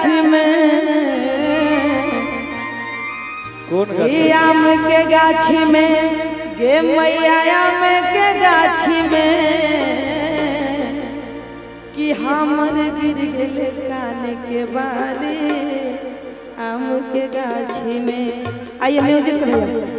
गाछी में, आम के गाछी में गे मैया आम के गाछी में कि हमर गिर गेल कान के बारे आम के गाछी में। आइए म्यूजिक से भैया।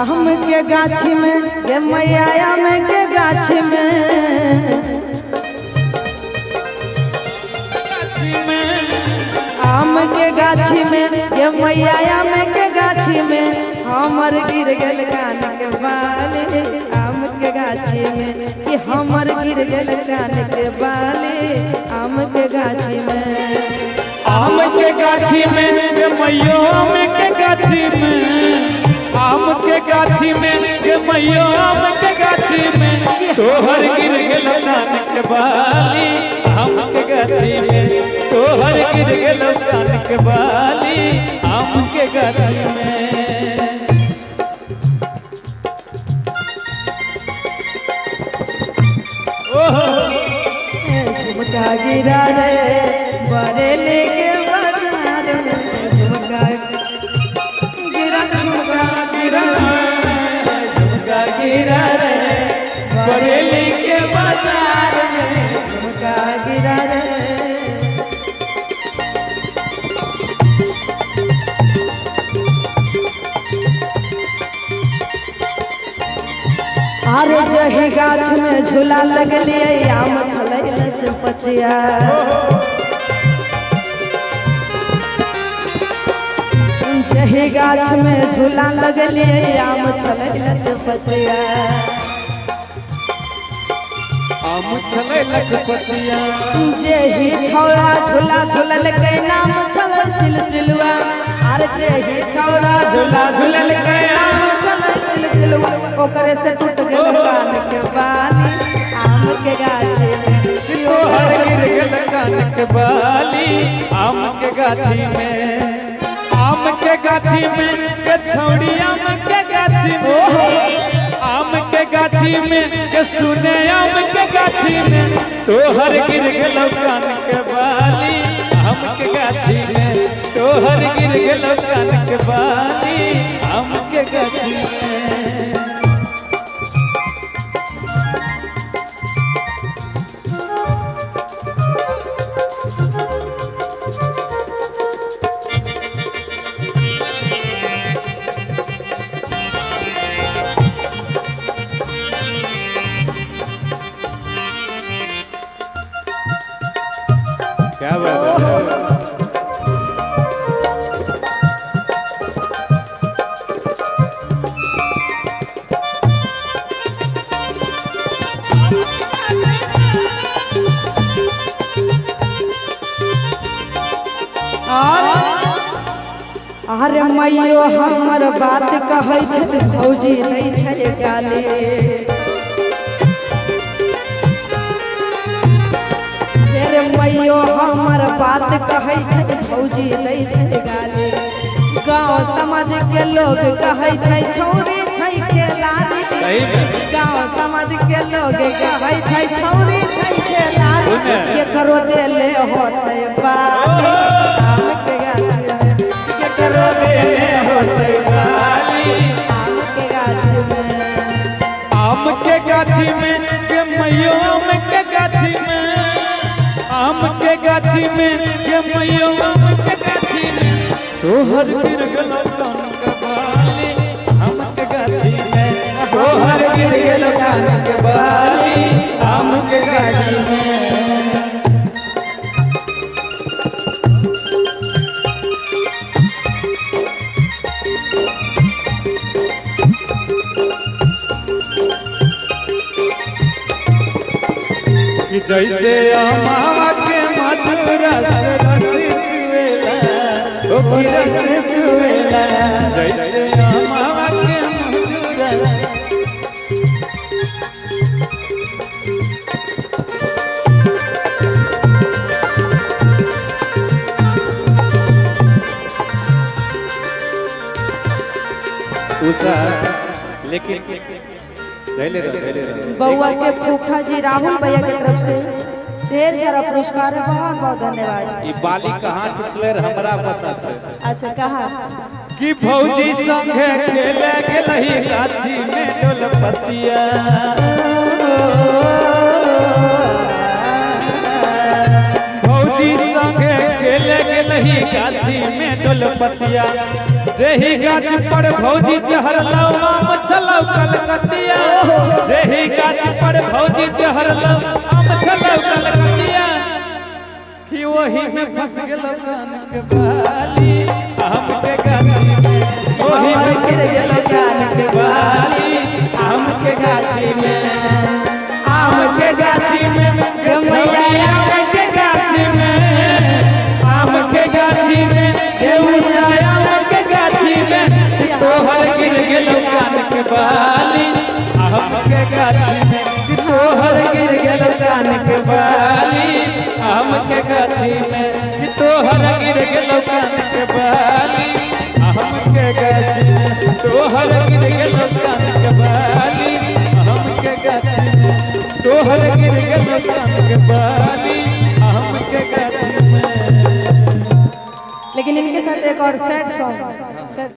आम के गाछी में गे मैया आम के गाछी में, आम के गाछी में गे मैया आम के गाछी में हमर गिर गेल कान के बाले आम के गाछी में कि हमर गिर गेल कान के बाले आम के गाछी में। आम के गाछी में गे मैया आम के गाछी में, आम के गाछी में गे मैया आम के गाछी में तोहर गिर गेल कान के बाली आम के गाछी में, तोहर गिर गेल कान के बाली आम के गाछी में। झुमका गिरा रे बरेली के बाजार में, झुमका गिरा झुमका गिरा झुमका गिरा रे बरेली के बाजार में, झुमका गिरा रे। अरे जही गाछ में झूला लगलिए आम छलै चपचिया, जही गाछ में झूला लगलिए आम छलै चपचिया, आम छलै लखपतिया। जेही छौड़ा झूला झूलल के नाम छलै सिलसिलवा, अरे जेही छौड़ा झूला झूलल के नाम छलै सिलसिलवा ओकरे से टूट गेल कान के बाली आम के गाछी में, तोहर गिर गेल कान के बाली आम के गाछी में। आम के गाछी में के छौड़ी आम के गाछी में, आम के गाछी में के सुने आम के गाछी में तोहर गिर गेल कान के बाली आम के गाछी में, तोहर गिर गेल कान के बाली आम के गाछी में। क्या बात है? अरे मैयो हमर बात कहै छै भौजी नहीं छै गाली, रे मैयो हमर बात कहै छै भौजी नहीं छै गाली, गाँव समाज के लोग कहै छै छौरी छै खेलाली, गाँव समाज के लोग कहै छै छौरी छै खेलाली, केकरो देले होतै बाली आम के गाछी में, केकरो देले होतै बाली आम के गाछी में। आम के गाछी में के मैयो आम के गाछी में, आम के गाछी में के मैयो आम के गाछी में तोहर गिर गेल कान के बाली आम के गाछी में, तोहर गिर गेल कान के बाली आम के गाछी में। जैसे अम्मा के रस रस चुएला ओ रस चुएला जैसे अमवा के मधुरा उषा लेकिन बउआ के फूफा जी राहुल भैया के तरफ से ढेर सारा पुरस्कार है। बहुत बहुत धन्यवाद। ई बाली कहाँ टुकले हमरा पता छै। अच्छा कहा कि भौजी संगे खेले गेलही गाछी में डोलपतिया भौजी संगे खेले गेलही गाछी में डोलपतिया जेही गाछ पर भौजी चढ़लौ आम छलौ कलकतिया जेही गाछ पर भौजी चढ़लौ आम छलौ कलकतिया कि वही में फंस गेलौ कान के बाली आम के गाछी में वही में फंस गेलौ कान के बाली आम के गाछी में आम के गाछी में गमैया आम के गाछी में आम के गाछी में देउसाया आम के गाछी में तोहर गिर गेलौ कान के बाली आम के गाछी में तोहर गिर गेलौ कान के बाली आम के गाछी में तोहर गिर गेलौ कान के बाली आम के गाछी में तोहर गिर गेलौ कान के बाली आम के गाछी में तोहर गिर गेलौ कान के बाली आम के गाछी में। लेकिन इनके साथ एक और सैड सॉन्ग